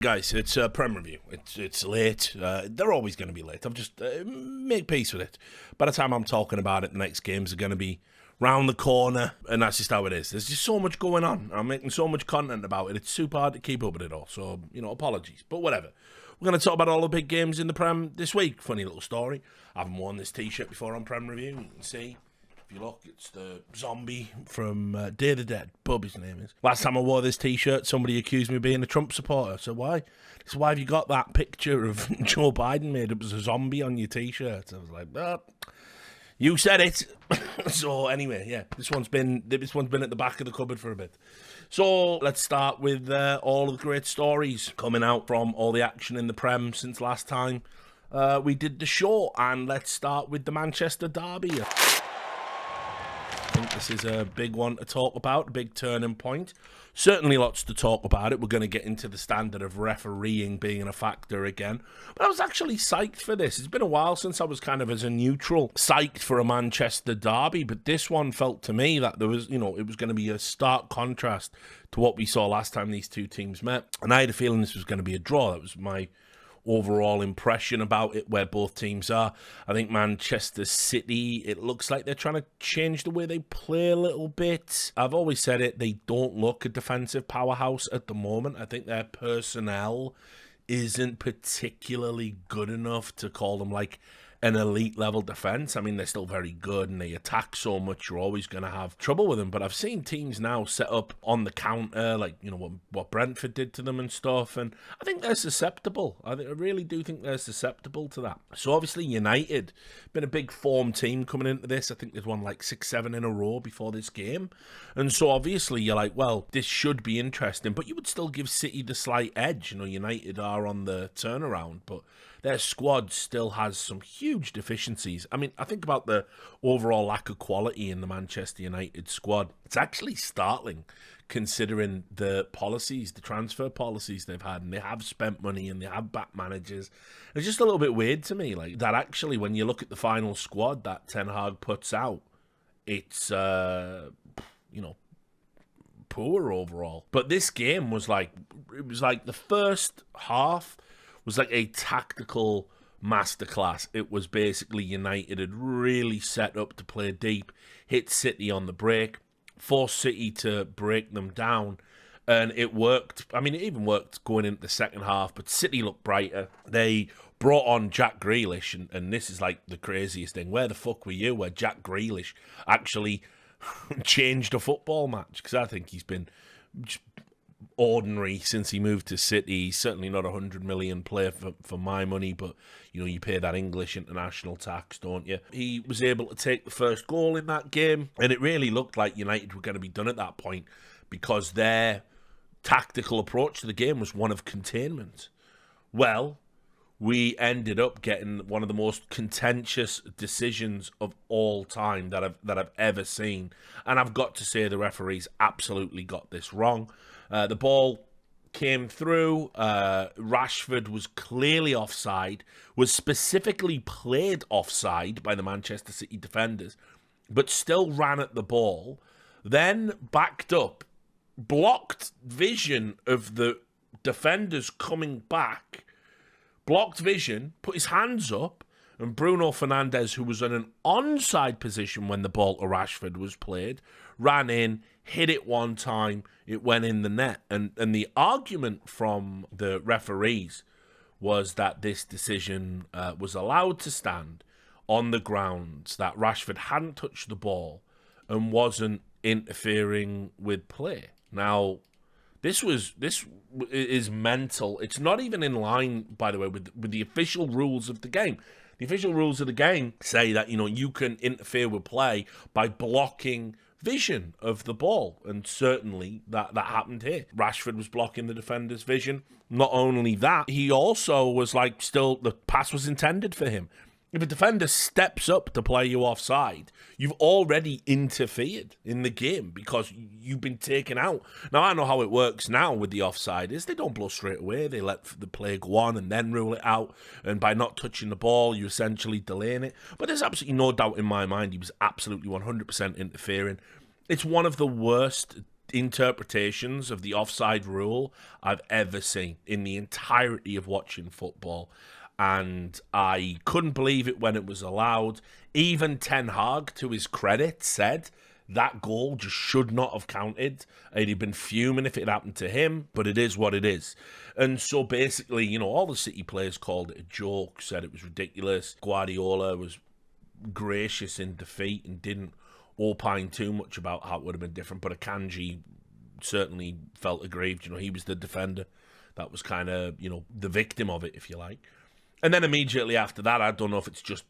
Guys, it's a Prem review. It's late. They're always going to be late. I've just made peace with it. By the time I'm talking about it, the next games are going to be round the corner, and that's just how it is. There's just so much going on. I'm making so much content about it. It's super hard to keep up with it all. So, apologies. But whatever. We're going to talk about all the big games in the Prem this week. Funny little story. I haven't worn this t-shirt before on Prem review. You can see. If you look, it's the zombie from Day of the Dead. Bub, his name is. Last time I wore this t-shirt, somebody accused me of being a Trump supporter. So why? So why have you got that picture of Joe Biden made up as a zombie on your t-shirt? I was like, you said it. So anyway, yeah, this one's been at the back of the cupboard for a bit. So let's start with all of the great stories coming out from all the action in the Prem since last time we did the show. And let's start with the Manchester derby. I think this is a big one to talk about, a big turning point. Certainly lots to talk about it. We're going to get into the standard of refereeing being a factor again. But I was actually psyched for this. It's been a while since I was kind of as a neutral psyched for a Manchester derby. But this one felt to me that there was, it was going to be a stark contrast to what we saw last time these two teams met. And I had a feeling this was going to be a draw. That was my overall impression about it, where both teams are. I think Manchester City, it looks like they're trying to change the way they play a little bit. I've always said it, they don't look a defensive powerhouse at the moment. I think their personnel isn't particularly good enough to call them like an elite level defense. I mean, they're still very good and they attack so much, you're always going to have trouble with them. But I've seen teams now set up on the counter, like, what Brentford did to them and stuff. And I think they're susceptible. I really do think they're susceptible to that. So obviously United, been a big form team coming into this. I think they've won like 6-7 in a row before this game. And so obviously you're like, well, this should be interesting. But you would still give City the slight edge. United are on the turnaround, but their squad still has some huge deficiencies. I mean, I think about the overall lack of quality in the Manchester United squad. It's actually startling considering the transfer policies they've had, and they have spent money and they have backed managers. It's just a little bit weird to me, like that actually when you look at the final squad that Ten Hag puts out, it's, poor overall. But this game was like the first half was like a tactical masterclass. It was basically United had really set up to play deep, hit City on the break, forced City to break them down, and it worked. I mean, it even worked going into the second half, but City looked brighter. They brought on Jack Grealish, and this is like the craziest thing. Where the fuck were you where Jack Grealish actually changed a football match? Because I think he's been ordinary since he moved to City. He's certainly not a 100 million player for my money, but you pay that English international tax, don't you? He was able to take the first goal in that game, and it really looked like United were going to be done at that point because their tactical approach to the game was one of containment. Well, we ended up getting one of the most contentious decisions of all time that I've ever seen, and I've got to say the referees absolutely got this wrong. The ball came through. Rashford was clearly offside, was specifically played offside by the Manchester City defenders, but still ran at the ball, then backed up, blocked vision of the defenders coming back, blocked vision, put his hands up, and Bruno Fernandes, who was in an onside position when the ball to Rashford was played, ran in, hit it one time, it went in the net. And the argument from the referees was that this decision was allowed to stand on the grounds that Rashford hadn't touched the ball and wasn't interfering with play. Now, this is mental. It's not even in line, by the way, with the official rules of the game. The official rules of the game say that, you can interfere with play by blocking vision of the ball, and certainly that happened here. Rashford was blocking the defender's vision. Not only that, he also was the pass was intended for him. If a defender steps up to play you offside, you've already interfered in the game because you've been taken out. Now, I know how it works now with the offside is they don't blow straight away. They let the play go on and then rule it out. And by not touching the ball, you're essentially delaying it. But there's absolutely no doubt in my mind he was absolutely 100% interfering. It's one of the worst interpretations of the offside rule I've ever seen in the entirety of watching football. And I couldn't believe it when it was allowed. Even Ten Hag, to his credit, said that goal just should not have counted. And he'd been fuming if it happened to him, but it is what it is. And so basically, you know, all the City players called it a joke, said it was ridiculous. Guardiola was gracious in defeat and didn't opine too much about how it would have been different, but Akanji certainly felt aggrieved. You know, he was the defender that was kind of, you know, the victim of it, if you like. And then immediately after that, I don't know if it's just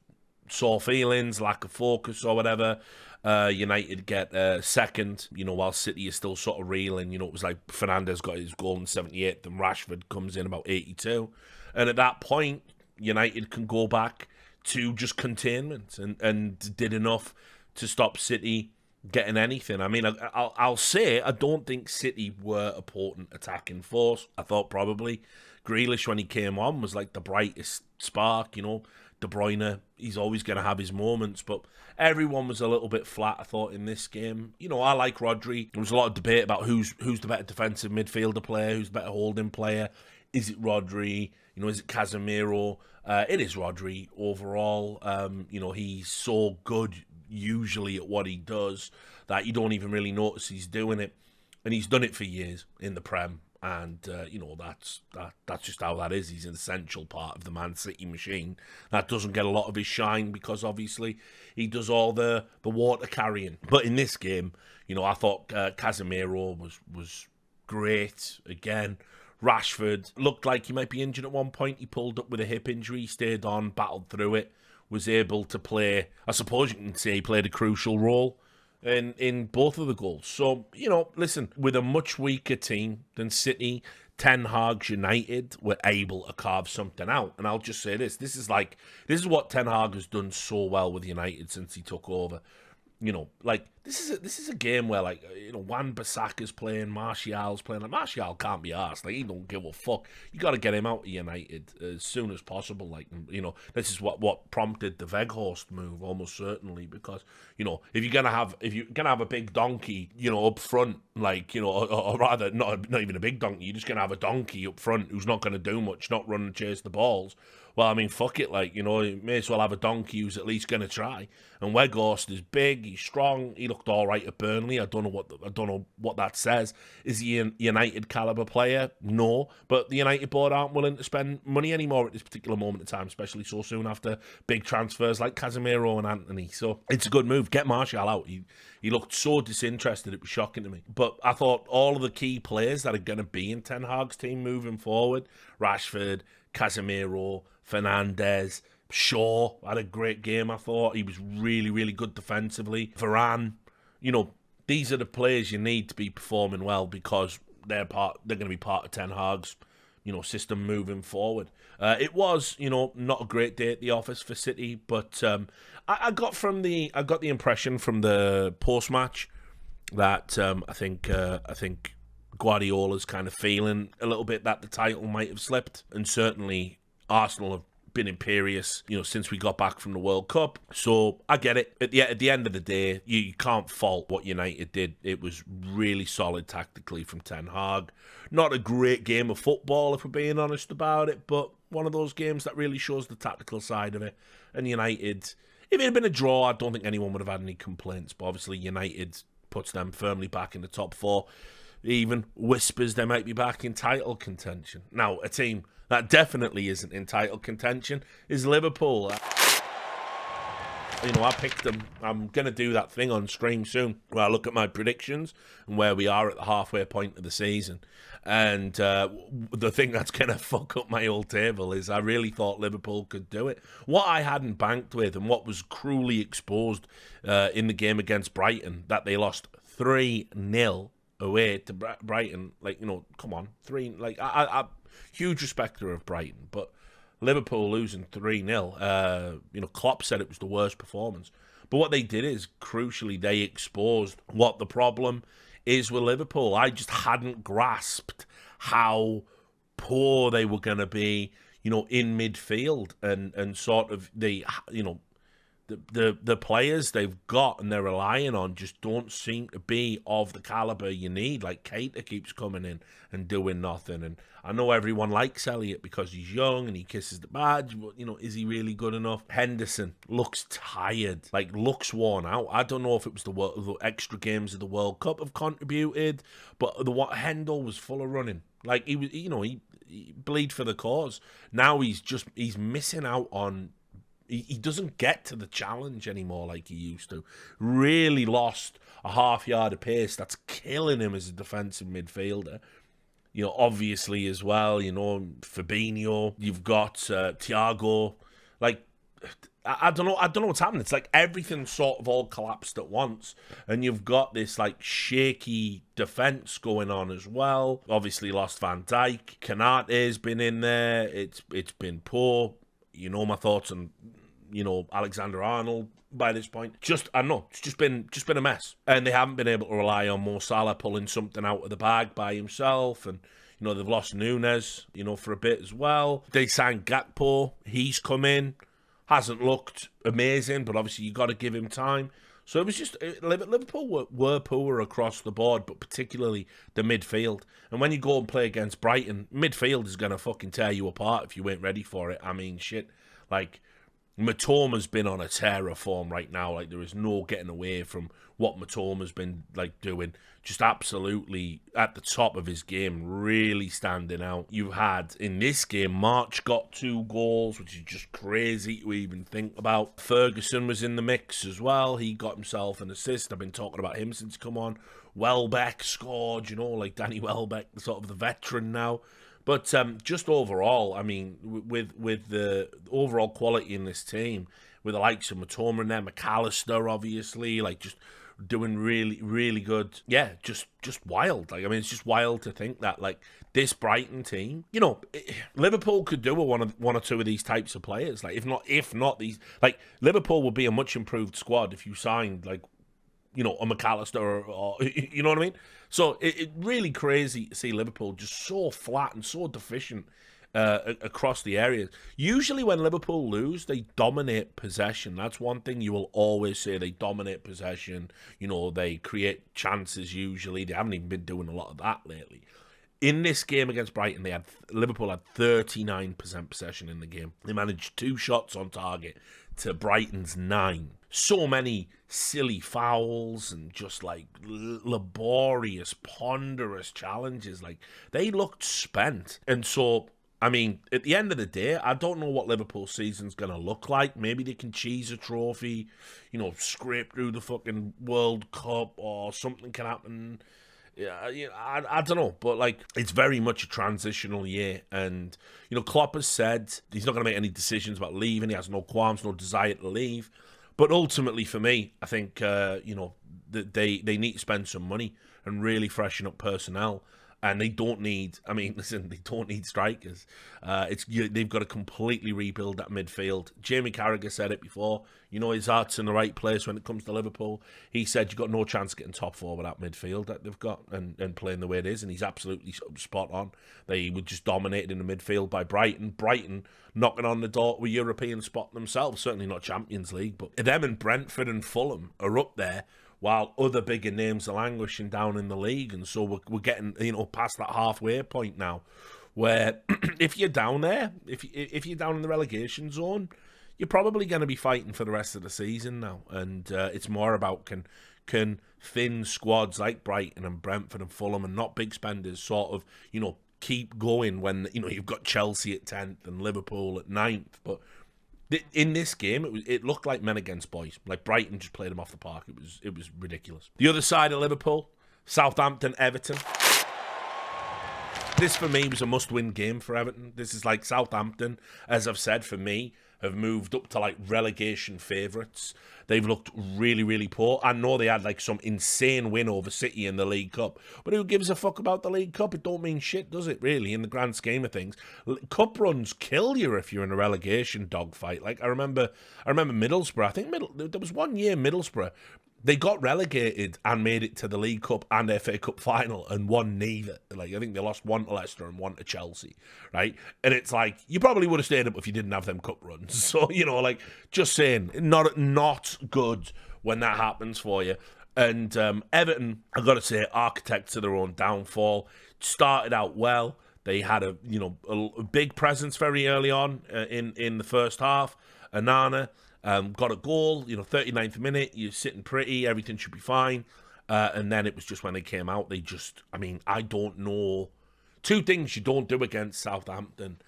sore feelings, lack of focus or whatever, United get second, you know, while City is still sort of reeling. You know, it was like Fernandes got his goal in 78th and Rashford comes in about 82. And at that point, United can go back to just containment and did enough to stop City getting anything. I mean, I'll say I don't think City were a potent attacking force. I thought probably Grealish, when he came on, was like the brightest spark. You know, De Bruyne, he's always going to have his moments, but everyone was a little bit flat, I thought, in this game. You know, I like Rodri. There was a lot of debate about who's the better defensive midfielder player, who's the better holding player. Is it Rodri? You know, is it Casemiro? It is Rodri overall. You know, he's so good usually at what he does that you don't even really notice he's doing it. And he's done it for years in the Prem. And, you know, that's just how that is. He's an essential part of the Man City machine. That doesn't get a lot of his shine because, obviously, he does all the water carrying. But in this game, you know, I thought Casemiro was great again. Rashford looked like he might be injured at one point. He pulled up with a hip injury, stayed on, battled through it, was able to play, I suppose you can say he played a crucial role in both of the goals. So, you know, listen, with a much weaker team than City, Ten Hag's United were able to carve something out. And I'll just say this is what Ten Hag has done so well with United since he took over. You know, like, this is a game where, like, you know, Wan-Bissaka's playing, Martial's playing. Like, Martial can't be arsed. Like, he don't give a fuck. You got to get him out of United as soon as possible. Like, you know, this is what prompted the Weghorst move, almost certainly, because, you know, if you're gonna have a big donkey, you know, up front, like, you know, or rather not even a big donkey, you're just gonna have a donkey up front who's not gonna do much, not run and chase the balls. Well, I mean, fuck it, like, you know, you may as well have a donkey who's at least going to try. And Weghorst is big, he's strong, he looked all right at Burnley. I don't know what that says. Is he a United caliber player? No, but the United board aren't willing to spend money anymore at this particular moment in time, especially so soon after big transfers like Casemiro and Antony. So it's a good move. Get Martial out. He looked so disinterested, it was shocking to me. But I thought all of the key players that are going to be in Ten Hag's team moving forward, Rashford, Casemiro, Fernandes, Shaw had a great game, I thought. He was really, really good defensively. Varane, you know, these are the players you need to be performing well because they're going to be part of Ten Hag's, you know, system moving forward. It was, you know, not a great day at the office for City, but I got the impression from the post match that I think Guardiola's kind of feeling a little bit that the title might have slipped, and certainly Arsenal have been imperious, you know, since we got back from the World Cup. So I get it. At the end of the day, you can't fault what United did. It was really solid tactically from Ten Hag. Not a great game of football, if we're being honest about it, but one of those games that really shows the tactical side of it. And United, if it had been a draw, I don't think anyone would have had any complaints. But obviously United puts them firmly back in the top four. Even whispers they might be back in title contention. Now, a team that definitely isn't in title contention is Liverpool. You know, I picked them. I'm going to do that thing on stream soon where I look at my predictions and where we are at the halfway point of the season. And the thing that's going to fuck up my old table is I really thought Liverpool could do it. What I hadn't banked with and what was cruelly exposed in the game against Brighton, that they lost 3-0 away to Brighton. Like, you know, come on. I huge respecter of Brighton, but Liverpool losing 3-0, you know, Klopp said it was the worst performance. But what they did is, crucially, they exposed what the problem is with Liverpool. I just hadn't grasped how poor they were going to be, you know, in midfield and sort of the the players they've got and they're relying on just don't seem to be of the caliber you need. Like Keita keeps coming in and doing nothing. And I know everyone likes Elliott because he's young and he kisses the badge, but, you know, is he really good enough? Henderson looks tired, like looks worn out. I don't know if it was the extra games of the World Cup have contributed, but Hendel was full of running. Like he was, you know, he bleed for the cause. Now he's missing out on. He doesn't get to the challenge anymore like he used to. Really lost a half yard of pace. That's killing him as a defensive midfielder. You know, obviously as well, you know, Fabinho, you've got Thiago. Like, I don't know what's happening. It's like everything sort of all collapsed at once. And you've got this, like, shaky defence going on as well. Obviously lost Van Dijk. Konate's been in there. It's been poor. You know my thoughts on, you know, Alexander-Arnold by this point. I don't know, it's just been a mess. And they haven't been able to rely on Mo Salah pulling something out of the bag by himself. And, you know, they've lost Nunes, you know, for a bit as well. They signed Gakpo. He's come in. Hasn't looked amazing, but obviously you got to give him time. So it was just, Liverpool were poor across the board, but particularly the midfield. And when you go and play against Brighton, midfield is going to fucking tear you apart if you ain't ready for it. I mean, shit, like, Matoma's been on a tear of form right now. Like, there is no getting away from what Matoma's been, like, doing. Just absolutely at the top of his game, really standing out. You had, in this game, March got 2 goals, which is just crazy to even think about. Ferguson was in the mix as well. He got himself an assist. I've been talking about him since come on. Welbeck scored, you know, like Danny Welbeck, sort of the veteran now. But just overall, I mean, with the overall quality in this team, with the likes of Matoma and there, McAllister, obviously, like, just doing really, really good. Yeah, just wild. Like, I mean, it's just wild to think that, like, this Brighton team, you know, Liverpool could do with one or two of these types of players. Like, if not these, like, Liverpool would be a much improved squad if you signed, like, you know, a McAllister or you know what I mean? So it really crazy to see Liverpool just so flat and so deficient across the areas. Usually when Liverpool lose, they dominate possession. That's one thing you will always say. They dominate possession. You know, they create chances usually. They haven't even been doing a lot of that lately. In this game against Brighton, Liverpool had 39% possession in the game. They managed 2 shots on target to Brighton's 9. So many silly fouls and just like laborious, ponderous challenges. Like, they looked spent. And so, I mean, at the end of the day, I don't know what Liverpool's season's going to look like. Maybe they can cheese a trophy, you know, scrape through the fucking World Cup, or something can happen. Yeah, I don't know, but like, it's very much a transitional year, and you know, Klopp has said he's not going to make any decisions about leaving. He has no qualms, no desire to leave. But ultimately, for me, I think you know, that they need to spend some money and really freshen up personnel. And they don't need, I mean, listen, they don't need strikers. They've got to completely rebuild that midfield. Jamie Carragher said it before. You know, his heart's in the right place when it comes to Liverpool. He said you've got no chance of getting top 4 with that midfield that they've got and playing the way it is. And he's absolutely spot on. They were just dominated in the midfield by Brighton. Brighton knocking on the door with European spot themselves. Certainly not Champions League. But them and Brentford and Fulham are up there, while other bigger names are languishing down in the league. And so we're getting, you know, past that halfway point now, where if you're down there, if you're down in the relegation zone, you're probably going to be fighting for the rest of the season now. And it's more about can thin squads like Brighton and Brentford and Fulham, and not big spenders, sort of, you know, keep going when, you know, you've got Chelsea at 10th and Liverpool at 9th. But in this game, it looked like men against boys. Like, Brighton just played them off the park. It was ridiculous. The other side of Liverpool, Southampton, Everton. This, for me, was a must-win game for Everton. This is like Southampton, as I've said, for me, have moved up to, like, relegation favourites. They've looked really, really poor. I know they had, like, some insane win over City in the League Cup. But who gives a fuck about the League Cup? It don't mean shit, does it, really, in the grand scheme of things? Cup runs kill you if you're in a relegation dogfight. Like, I remember Middlesbrough. I think there was one year Middlesbrough They got relegated and made it to the League Cup and FA Cup final and won neither. Like, I think they lost 1 to Leicester and 1 to Chelsea, right? And it's like, you probably would have stayed up if you didn't have them cup runs. So, like, just saying, not good when that happens for you. And Everton, I've got to say, architects of their own downfall. Started out well. They had a big presence very early on in the first half. Onana got a goal, 39th minute, you're sitting pretty, everything should be fine. And then it was just when they came out, I don't know. 2 things you don't do against Southampton.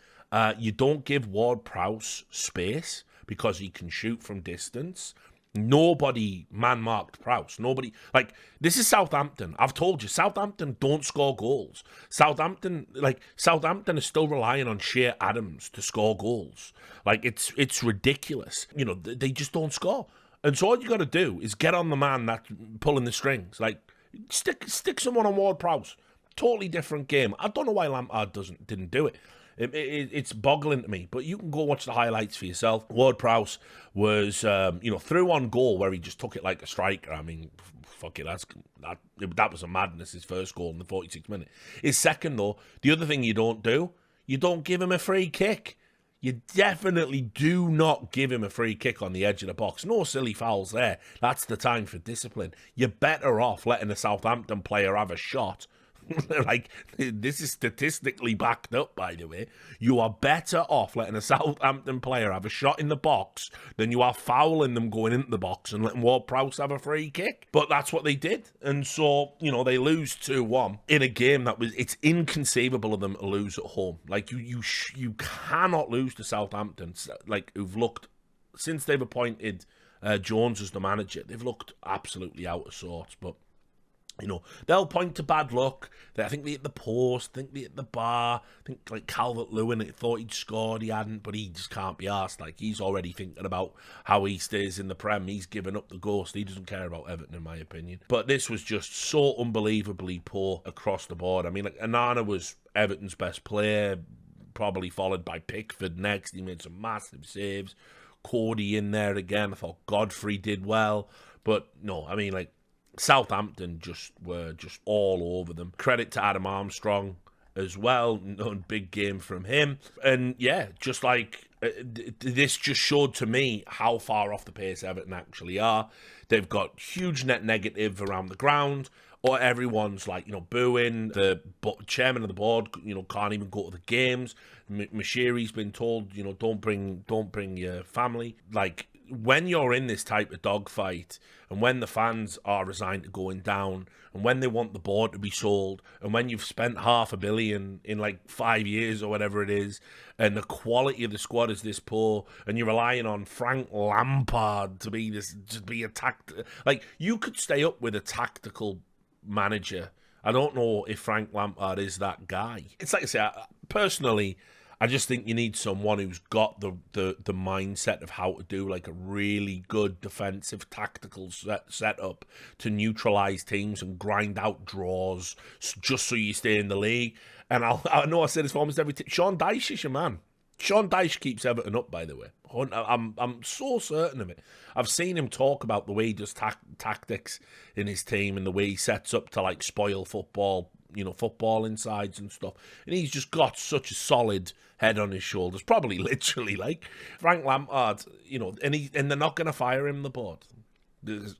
You don't give Ward-Prowse space because he can shoot from distance. Nobody man-marked Prowse. Nobody. Like, this is Southampton. I've told you, Southampton don't score goals. Southampton is still relying on Shea Adams to score goals. Like, it's ridiculous. They just don't score. And so all you got to do is get on the man that's pulling the strings. Like, stick someone on Ward-Prowse. Totally different game. I don't know why Lampard didn't do it. It's boggling to me, but you can go watch the highlights for yourself. Ward-Prowse was, through on goal where he just took it like a striker. I mean, fuck it, that was a madness, his first goal in the 46th minute. His second, though, the other thing you don't give him a free kick. You definitely do not give him a free kick on the edge of the box. No silly fouls there. That's the time for discipline. You're better off letting a Southampton player have a shot. Like, this is statistically backed up, by the way. You are better off letting a Southampton player have a shot in the box than you are fouling them going into the box and letting Ward-Prowse have a free kick. But that's what they did. And so, they lose 2-1 in a game it's inconceivable of them to lose at home. Like, you cannot lose to Southampton, like, who've looked, since they've appointed Jones as the manager, they've looked absolutely out of sorts. But they'll point to bad luck. I think they hit the post, I think they hit the bar. I think, like, Calvert-Lewin thought he'd scored, he hadn't, but he just can't be arsed. Like, he's already thinking about how he stays in the Prem. He's given up the ghost. He doesn't care about Everton, in my opinion. But this was just so unbelievably poor across the board. I mean, like, Onana was Everton's best player, probably followed by Pickford next. He made some massive saves. Cody in there again. I thought Godfrey did well. But, no, I mean, like, Southampton were all over them. Credit to Adam Armstrong as well. Big game from him. And yeah, just like this just showed to me how far off the pace Everton actually are. They've got huge net negative around the ground. Or everyone's like, booing. The chairman of the board, can't even go to the games. Mashiri's been told, don't bring your family. Like, when you're in this type of dogfight, and when the fans are resigned to going down, and when they want the board to be sold, and when you've spent $500 million in like 5 years or whatever it is, and the quality of the squad is this poor, and you're relying on Frank Lampard to be attacked, like, you could stay up with a tactical manager. I don't know if Frank Lampard is that guy. It's like I say, personally, I just think you need someone who's got the mindset of how to do like a really good defensive tactical setup to neutralise teams and grind out draws just so you stay in the league. And I know I say this for almost every Sean Dyche is your man. Sean Dyche keeps Everton up, by the way. I'm so certain of it. I've seen him talk about the way he does tactics in his team and the way he sets up to like spoil football, football insides and stuff. And he's just got such a solid head on his shoulders, probably literally like Frank Lampard, and they're not going to fire him the board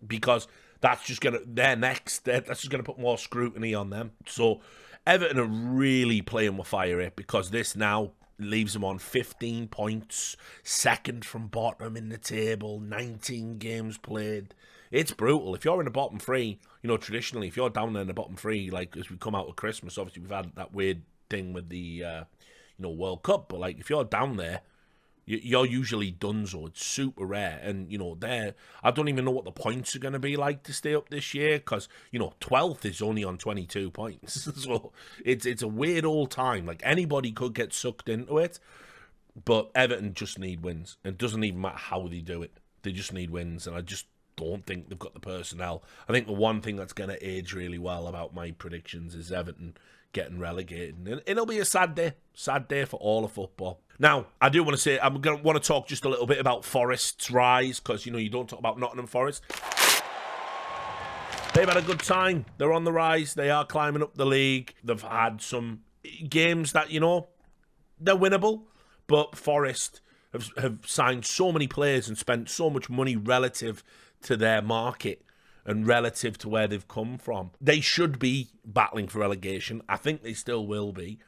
because that's just going to, that's just going to put more scrutiny on them. So Everton are really playing with fire here because this now leaves them on 15 points, second from bottom in the table, 19 games played. It's brutal. If you're in the bottom three, traditionally, if you're down there in the bottom three, like as we come out of Christmas, obviously we've had that weird thing with the, World Cup, but like if you're down there, you're usually donezo. It's super rare. And, I don't even know what the points are going to be like to stay up this year because, 12th is only on 22 points. So it's a weird old time. Like anybody could get sucked into it, but Everton just need wins. It doesn't even matter how they do it. They just need wins. And I just don't think they've got the personnel. I think the one thing that's going to age really well about my predictions is Everton getting relegated. And it'll be a sad day for all of football. Now, I do want to say, I'm going to want to talk just a little bit about Forest's rise, because, you don't talk about Nottingham Forest. They've had a good time. They're on the rise. They are climbing up the league. They've had some games that, they're winnable. But Forest have signed so many players and spent so much money relative to their market and relative to where they've come from. They should be battling for relegation. I think they still will be.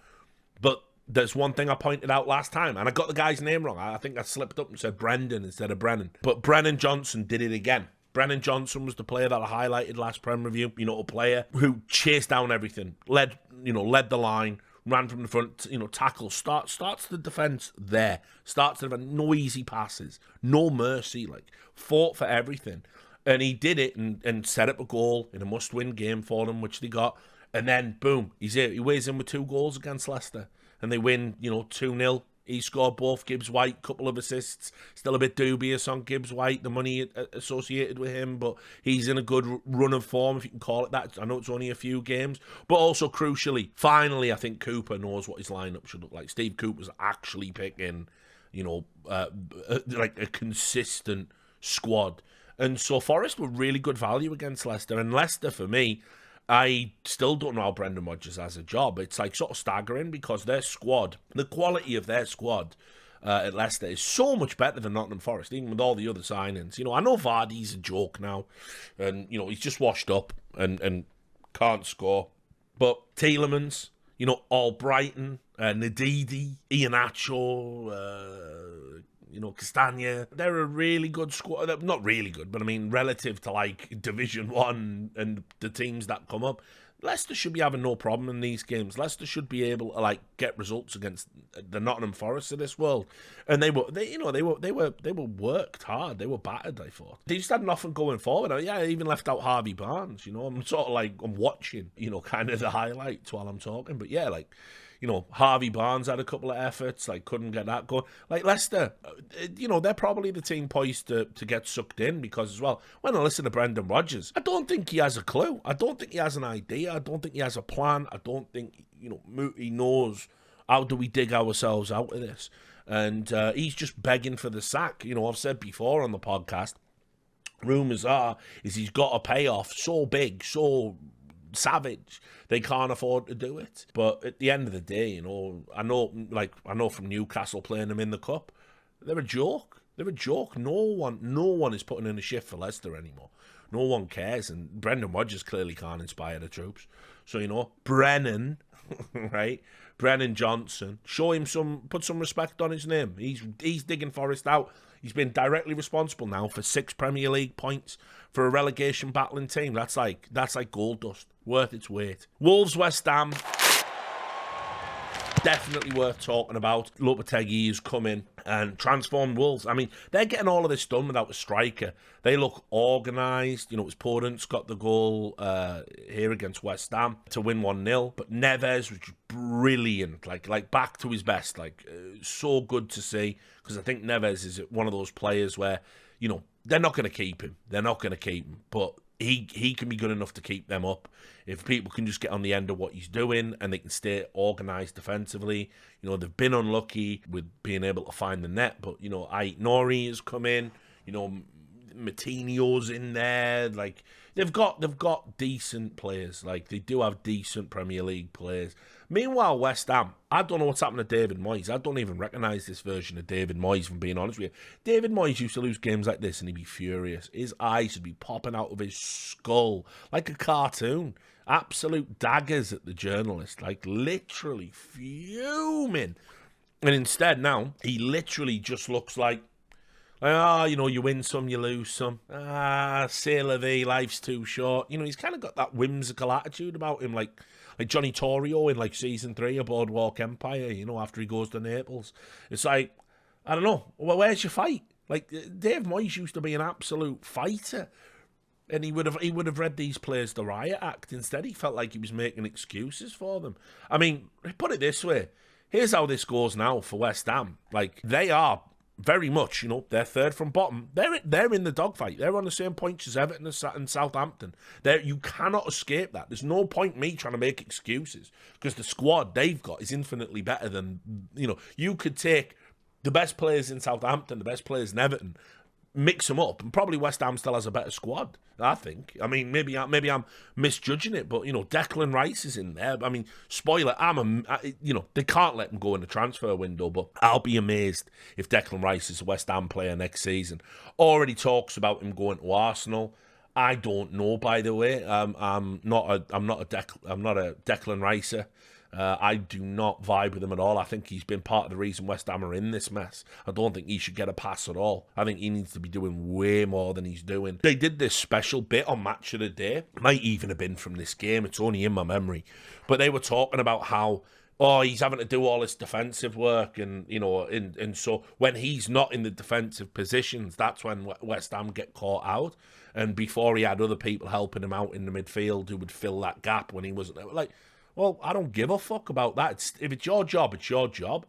But there's one thing I pointed out last time, and I got the guy's name wrong. I think I slipped up and said Brendan instead of Brennan. But Brennan Johnson did it again. Brennan Johnson was the player that I highlighted last Prem review. A player who chased down everything, led the line, ran from the front, tackle, starts the defence there. Starts the defence, no easy passes, no mercy, fought for everything. And he did it and set up a goal in a must-win game for them, which they got. And then, boom, he's here. He weighs in with 2 goals against Leicester. And they win, 2-0. He scored both. Gibbs White, couple of assists. Still a bit dubious on Gibbs White, the money associated with him, but he's in a good run of form, if you can call it that. I know it's only a few games, but also crucially, finally, I think Cooper knows what his lineup should look like. Steve Cooper's actually picking, a consistent squad. And so Forest were really good value against Leicester. And Leicester, for me, I still don't know how Brendan Rodgers has a job. It's sort of staggering because their squad, the quality of their squad at Leicester is so much better than Nottingham Forest, even with all the other signings. I know Vardy's a joke now, and, he's just washed up and can't score. But Tielemans, Albrighton, Ndidi, Iheanacho, Castagna, they're a really good squad. Not really good, but I mean, relative to Division 1 and the teams that come up, Leicester should be having no problem in these games. Leicester should be able to get results against the Nottingham Forest of this world. And they were worked hard. They were battered, I thought. They just had nothing going forward. I even left out Harvey Barnes, I'm sort of I'm watching, kind of the highlights while I'm talking. But yeah, Harvey Barnes had a couple of efforts, couldn't get that going. Leicester, they're probably the team poised to get sucked in because as well, when I listen to Brendan Rodgers, I don't think he has a clue. I don't think he has an idea. I don't think he has a plan. I don't think, he knows how do we dig ourselves out of this. And he's just begging for the sack. I've said before on the podcast, rumours are, is he's got a payoff so big, so savage, they can't afford to do it. But at the end of the day, I know from Newcastle playing them in the cup, they're a joke. They're a joke. No one is putting in a shift for Leicester anymore. No one cares, and Brendan Rodgers clearly can't inspire the troops. So Brennan, right? Brennan Johnson, put some respect on his name. He's digging Forest out. He's been directly responsible now for 6 Premier League points for a relegation battling team. That's like gold dust, worth its weight. Wolves, West Ham, definitely worth talking about. Lopetegui has come in and transformed Wolves. I mean, they're getting all of this done without a striker. They look organised. It was Podence got the goal here against West Ham to win 1-0. But Neves was brilliant, like back to his best. So good to see, because I think Neves is one of those players where, they're not going to keep him. But he can be good enough to keep them up if people can just get on the end of what he's doing and they can stay organised defensively. They've been unlucky with being able to find the net, but Ait Nori has come in. Matinho's in there. They've got decent players. They do have decent Premier League players. Meanwhile, West Ham, I don't know what's happened to David Moyes. I don't even recognise this version of David Moyes, from being honest with you. David Moyes used to lose games like this and he'd be furious. His eyes would be popping out of his skull like a cartoon. Absolute daggers at the journalist, literally fuming. And instead now, he literally just looks like, you win some, you lose some. C'est la vie, life's too short. He's kind of got that whimsical attitude about him, like Johnny Torrio in season 3 of Boardwalk Empire, after he goes to Naples. It's I don't know, well, where's your fight? Dave Moyes used to be an absolute fighter, and he would have read these players the riot act. Instead, he felt like he was making excuses for them. I mean, put it this way, here's how this goes now for West Ham. They are very much, they're third from bottom. They're in the dogfight. They're on the same points as Everton and Southampton. You cannot escape that. There's no point me trying to make excuses, because the squad they've got is infinitely better than, you could take the best players in Southampton, the best players in Everton, mix them up, and probably West Ham still has a better squad, I think. I mean, maybe I'm misjudging it, but, Declan Rice is in there. I mean, spoiler, they can't let him go in the transfer window, but I'll be amazed if Declan Rice is a West Ham player next season. Already talks about him going to Arsenal. I don't know, by the way. I'm not a Declan Ricer. I do not vibe with him at all. I think he's been part of the reason West Ham are in this mess. I don't think he should get a pass at all. I think he needs to be doing way more than he's doing. They did this special bit on Match of the Day. Might even have been from this game. It's only in my memory. But they were talking about how, he's having to do all this defensive work, and so when he's not in the defensive positions, that's when West Ham get caught out. And before he had other people helping him out in the midfield who would fill that gap when he wasn't there. Like, well, I don't give a fuck about that. If it's your job, it's your job.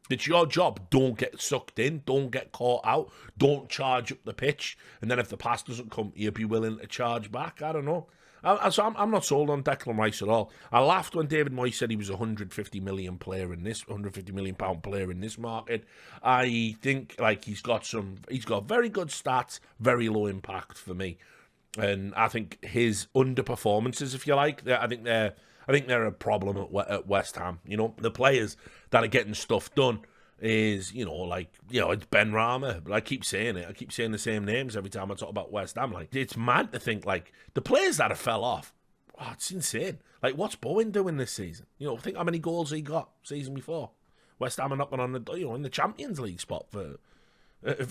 It's your job. Don't get sucked in. Don't get caught out. Don't charge up the pitch. And then if the pass doesn't come, you'll be willing to charge back. I don't know. I'm not sold on Declan Rice at all. I laughed when David Moyes said he was a £150 million player in this £150 million player in this market. I think he's got very good stats, very low impact for me, and I think his underperformances, if you like, I think they're a problem at West Ham. The players that are getting stuff done is, it's Ben Rama. But I keep saying it. I keep saying the same names every time I talk about West Ham. It's mad to think, the players that have fell off, it's insane. What's Bowen doing this season? Think how many goals he got season before. West Ham are knocking on the, in the Champions League spot for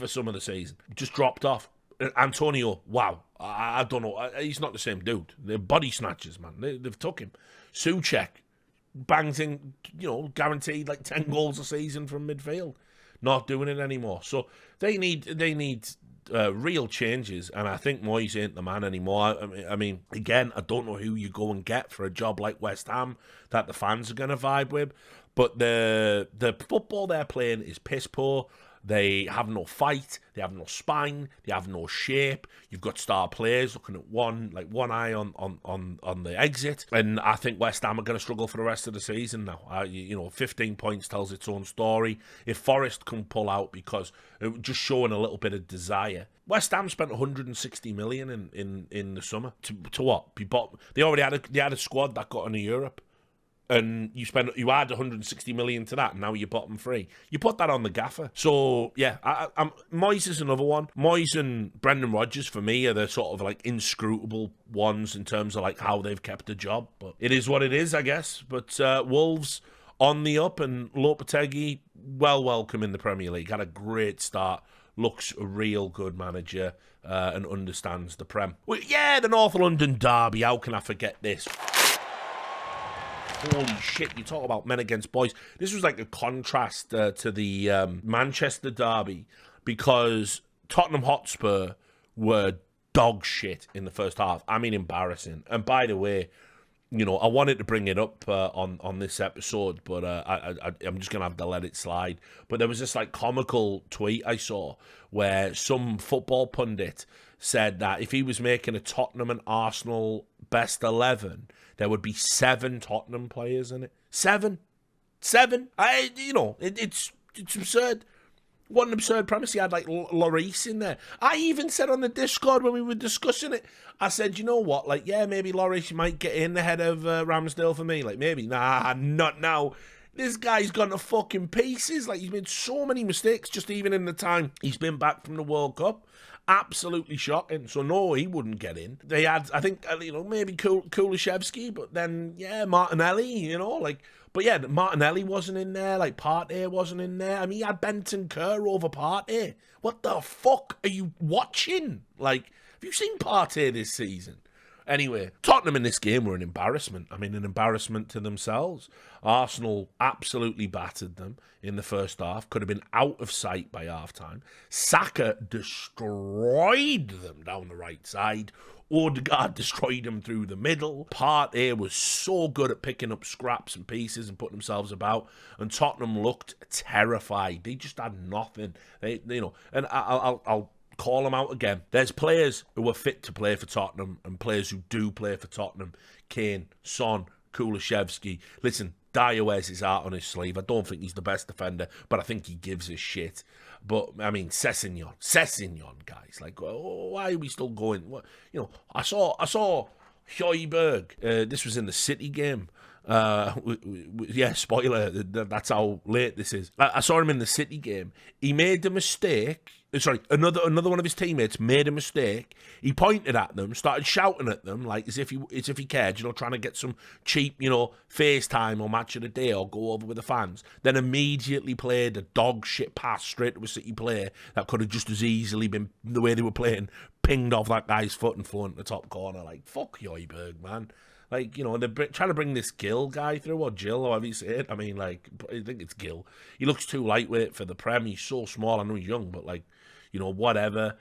some of the season. Just dropped off. Antonio, wow. I don't know. He's not the same dude. They're body snatchers, man. They've took him. Souček bangs in, guaranteed 10 goals a season from midfield. Not doing it anymore. So they need real changes, and I think Moyes ain't the man anymore. I mean, again, I don't know who you go and get for a job like West Ham that the fans are going to vibe with, but the football they're playing is piss poor. They have no fight, they have no spine, they have no shape. You've got star players looking at one eye on the exit, and I think West Ham are going to struggle for the rest of the season now. 15 points tells its own story. If Forest can pull out, because it just showing a little bit of desire. West Ham spent 160 million in the summer to what? They already had a squad that got into Europe. And you add 160 million to that, and now you're bottom three. You put that on the gaffer. So, yeah, Moyes is another one. Moyes and Brendan Rodgers, for me, are the sort of, inscrutable ones in terms of, how they've kept the job. But it is what it is, I guess. But Wolves on the up, and Lopetegui, welcome in the Premier League. Had a great start. Looks a real good manager and understands the Prem. Well, yeah, the North London derby. How can I forget this? Holy shit, you talk about men against boys. This was a contrast to the Manchester derby, because Tottenham Hotspur were dog shit in the first half. I mean, embarrassing. And by the way, I wanted to bring it up on this episode, but I'm just going to have to let it slide. But there was this comical tweet I saw where some football pundit said that if he was making a Tottenham and Arsenal best 11, there would be 7 Tottenham players in it. 7. It's absurd. What an absurd premise. He had Lloris in there. I even said on the Discord when we were discussing it, I said, you know what? Maybe Lloris might get in ahead of Ramsdale for me. Maybe. Nah, not now. This guy's gone to fucking pieces. He's made so many mistakes just even in the time he's been back from the World Cup. Absolutely shocking. So, no, he wouldn't get in. They had, I think, maybe Kulishevsky, but then, yeah, Martinelli, But, yeah, Martinelli wasn't in there. Partey wasn't in there. I mean, he had Benton Kerr over Partey. What the fuck are you watching? Have you seen Partey this season? Anyway, Tottenham in this game were an embarrassment. I mean, an embarrassment to themselves. Arsenal absolutely battered them in the first half. Could have been out of sight by half-time. Saka destroyed them down the right side. Odegaard destroyed them through the middle. Partey was so good at picking up scraps and pieces and putting themselves about. And Tottenham looked terrified. They just had nothing. And I'll call them out again. There's players who are fit to play for Tottenham and players who do play for Tottenham. Kane, Son, Kulishevsky. Listen, Dyer wears his heart on his sleeve. I don't think he's the best defender, but I think he gives a shit. But, I mean, Sessegnon, guys. Like, why are we still going? What, I saw Højbjerg. This was in the City game. Yeah, spoiler, that's how late this is. I saw him in the City game. He made a mistake. Sorry, another one of his teammates made a mistake. He pointed at them, started shouting at them, like as if he cared, trying to get some cheap, FaceTime or match of the day or go over with the fans. Then immediately played a dog shit pass straight to a City player that could have just as easily been, the way they were playing, pinged off that guy's foot and flown to the top corner. Like, fuck Højbjerg, man. Like, they're trying to bring this Gill guy through, or Jill, or however you say it. I mean, like, I think it's Gill. He looks too lightweight for the Prem. He's so small. I know he's young, but, like, whatever.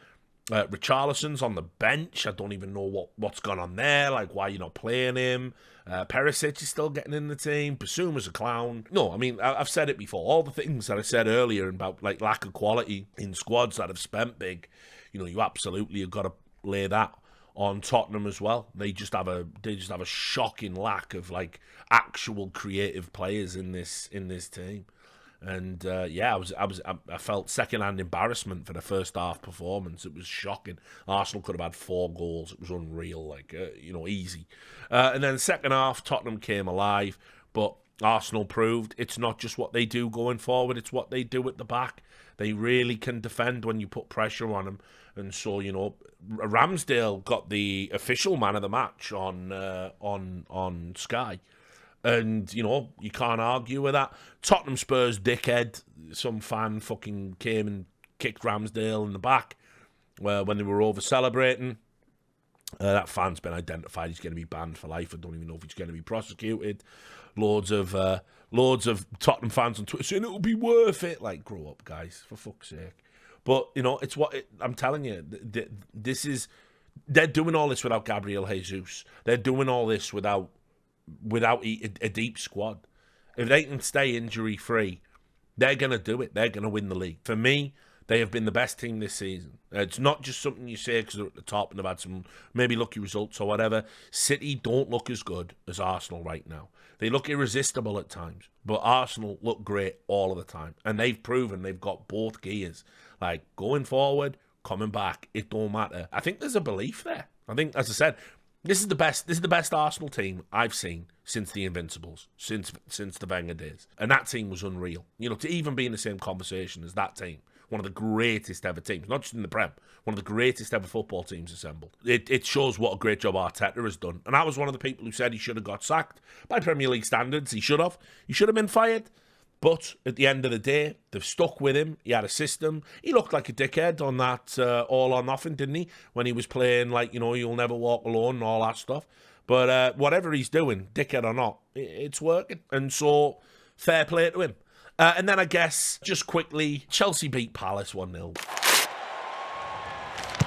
Richarlison's on the bench. I don't even know what's gone on there. Like, why you're not playing him. Perisic is still getting in the team. Basuma's a clown. No, I mean, I've said it before. All the things that I said earlier about, like, lack of quality in squads that have spent big, you absolutely have got to lay that on Tottenham as well. They just have a shocking lack of, like, actual creative players in this team. And I felt second-hand embarrassment for the first half performance. It was shocking. Arsenal could have had 4 goals. It was unreal, like, easy. And then the second half, Tottenham came alive, but Arsenal proved it's not just what they do going forward, it's what they do at the back. They really can defend when you put pressure on them. And so, Ramsdale got the official man of the match on Sky. And, you can't argue with that. Tottenham Spurs dickhead, some fan fucking came and kicked Ramsdale in the back when they were over-celebrating. That fan's been identified. He's going to be banned for life. I don't even know if he's going to be prosecuted. Loads of Tottenham fans on Twitter saying it'll be worth it. Like, grow up, guys, for fuck's sake. But, it's I'm telling you, they're doing all this without Gabriel Jesus. They're doing all this without a deep squad. If they can stay injury-free, they're going to do it. They're going to win the league. For me, they have been the best team this season. It's not just something you say because they're at the top and they've had some maybe lucky results or whatever. City don't look as good as Arsenal right now. They look irresistible at times, but Arsenal look great all of the time. And they've proven they've got both gears. Like, going forward, coming back, it don't matter. I think there's a belief there. I think, as I said, this is the best Arsenal team I've seen since the Invincibles, since the Wenger days. And that team was unreal. To even be in the same conversation as that team, one of the greatest ever teams, not just in the Prem, one of the greatest ever football teams assembled. It shows what a great job Arteta has done. And I was one of the people who said he should have got sacked. By Premier League standards, he should have. He should have been fired. But at the end of the day, they've stuck with him. He had a system. He looked like a dickhead on that All or Nothing, didn't he? When he was playing, like, You'll Never Walk Alone and all that stuff. But whatever he's doing, dickhead or not, it's working. And so, fair play to him. And then I guess, just quickly, Chelsea beat Palace 1-0.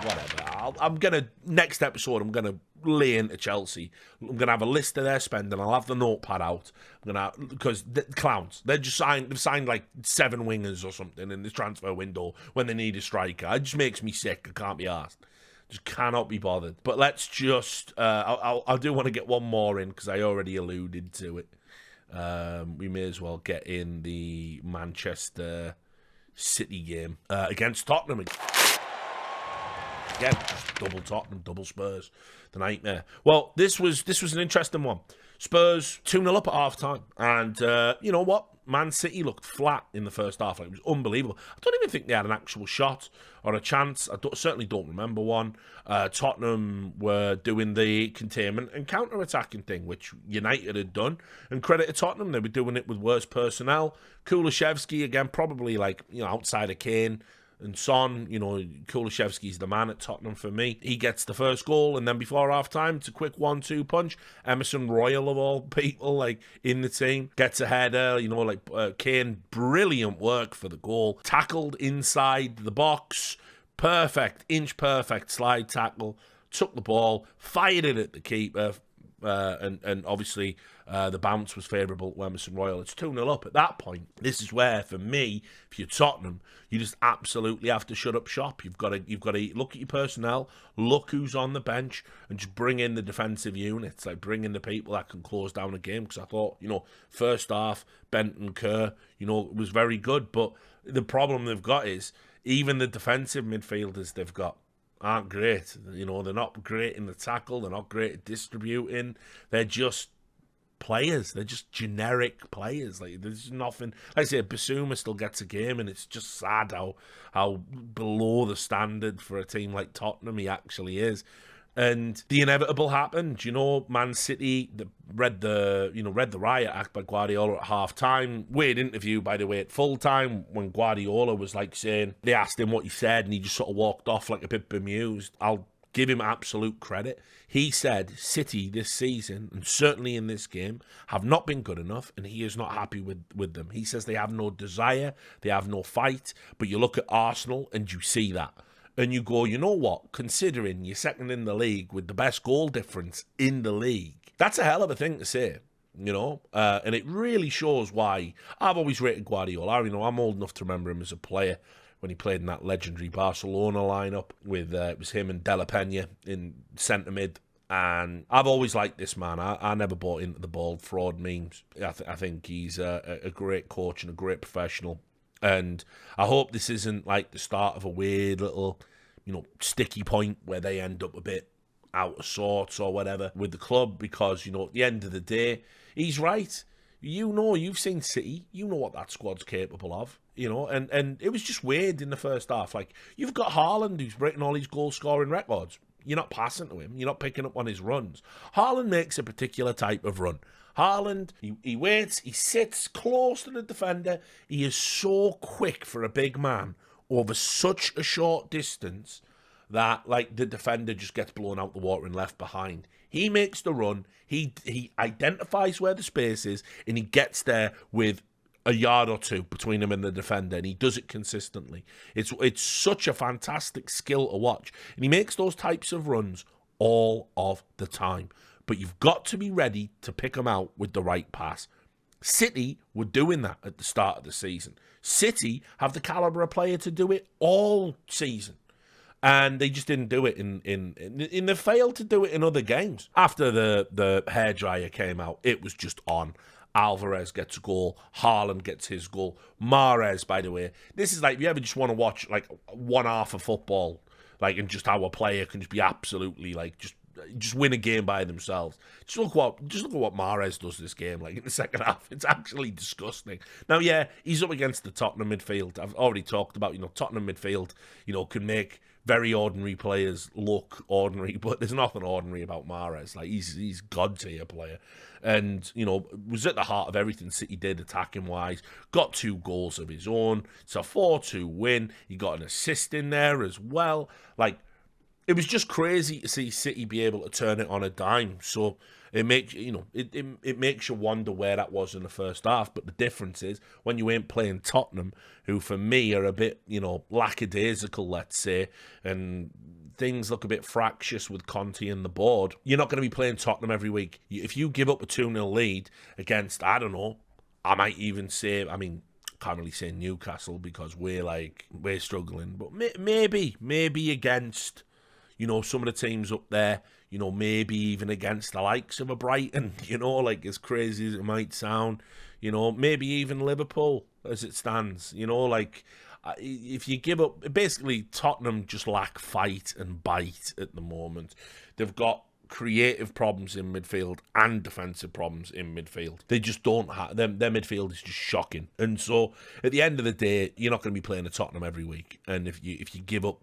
Whatever. Next episode, I'm going to lay into Chelsea. I'm going to have a list of their spending. I'll have the notepad out. Because the clowns, they've signed like 7 wingers or something in this transfer window when they need a striker. It just makes me sick. I can't be arsed. Just cannot be bothered. But let's just, I do want to get one more in because I already alluded to it. We may as well get in the Manchester City game against Tottenham. Again, just double Tottenham, double Spurs. The nightmare. Well, this was an interesting one. Spurs 2-0 up at half-time. And you know what? Man City looked flat in the first half. Like, it was unbelievable. I don't even think they had an actual shot or a chance. Certainly don't remember one. Tottenham were doing the containment and counter-attacking thing, which United had done. And credit to Tottenham, they were doing it with worse personnel. Kulusevski, again, probably outside of Kane and Son, Kulusevski's the man at Tottenham for me. He gets the first goal, and then before half-time, it's a quick 1-2 punch. Emerson Royal, of all people, in the team, gets a header, Kane, brilliant work for the goal. Tackled inside the box, perfect, inch perfect slide tackle, took the ball, fired it at the keeper, and obviously the bounce was favourable to Emerson Royal. It's 2-0 up at that point. This is where, for me, if you're Tottenham, you just absolutely have to shut up shop. You've got to look at your personnel, look who's on the bench, and just bring in the defensive units, like bring in the people that can close down a game. Because I thought, first half, Benton Kerr, was very good, but the problem they've got is even the defensive midfielders they've got aren't great. They're not great in the tackle. They're not great at distributing. They're just players. They're just generic players. Like, there's nothing. Like I say, Basuma still gets a game, and it's just sad how below the standard for a team like Tottenham he actually is. And the inevitable happened. Man City read the riot act by Guardiola at half time. Weird interview, by the way, at full time when Guardiola was saying, they asked him what he said, and he just sort of walked off like a bit bemused. I'll give him absolute credit. He said City this season, and certainly in this game, have not been good enough, and he is not happy with them. He says they have no desire, they have no fight, but you look at Arsenal and you see that. And you go, you know what? Considering you're second in the league with the best goal difference in the league, that's a hell of a thing to say, and it really shows why I've always rated Guardiola. I'm old enough to remember him as a player when he played in that legendary Barcelona lineup with it was him and De La Peña in centre mid. And I've always liked this man. I never bought into the bald fraud memes. I think he's a great coach and a great professional. And I hope this isn't like the start of a weird little, sticky point where they end up a bit out of sorts or whatever with the club, because, at the end of the day, he's right. You've seen City. You know what that squad's capable of, and it was just weird in the first half. Like, you've got Haaland who's breaking all these goal-scoring records. You're not passing to him. You're not picking up on his runs. Haaland makes a particular type of run. Haaland, he waits, he sits close to the defender. He is so quick for a big man over such a short distance that, the defender just gets blown out the water and left behind. He makes the run, he identifies where the space is, and he gets there with a yard or two between him and the defender, and he does it consistently. It's such a fantastic skill to watch, and he makes those types of runs all of the time. But you've got to be ready to pick them out with the right pass. City were doing that at the start of the season. City have the calibre of player to do it all season. And they just didn't do it in they failed to do it in other games. After the hairdryer came out, it was just on. Alvarez gets a goal. Haaland gets his goal. Mahrez, by the way. This is if you ever just want to watch one half of football, and just how a player can just be absolutely just win a game by themselves. Just look at what Mahrez does this game, in the second half. It's actually disgusting. Now, yeah, he's up against the Tottenham midfield. I've already talked about, Tottenham midfield, can make very ordinary players look ordinary, but there's nothing ordinary about Mahrez. He's God tier player. And, was at the heart of everything City did attacking wise. Got 2 goals of his own. It's a 4-2 win. He got an assist in there as well. It was just crazy to see City be able to turn it on a dime. So it makes it makes you wonder where that was in the first half. But the difference is when you ain't playing Tottenham, who for me are a bit lackadaisical, let's say, and things look a bit fractious with Conte and the board. You're not going to be playing Tottenham every week. If you give up a 2-0 lead against, I don't know, I might even say, can't really say Newcastle because we're struggling, but maybe against, some of the teams up there, maybe even against the likes of a Brighton, as crazy as it might sound, maybe even Liverpool as it stands, if you give up, basically Tottenham just lack fight and bite at the moment. They've got creative problems in midfield and defensive problems in midfield. They just don't have them. Their midfield is just shocking. And so at the end of the day, you're not going to be playing a Tottenham every week. And if you give up,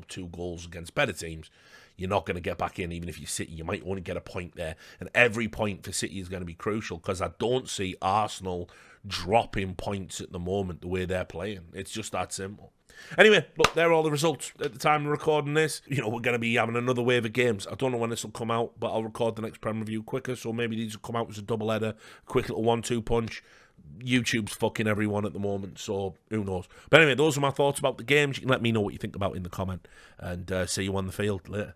2 goals against better teams, you're not going to get back in. Even if you City, you might only get a point there. And every point for City is going to be crucial because I don't see Arsenal dropping points at the moment the way they're playing. It's just that simple. Anyway, look, there are all the results at the time of recording this. We're going to be having another wave of games. I don't know when this will come out, but I'll record the next Prem review quicker, so maybe these will come out as a double header, quick little 1-2 punch. YouTube's fucking everyone at the moment, so who knows. But anyway, those are my thoughts about the games. You can let me know what you think about in the comment, and see you on the field later.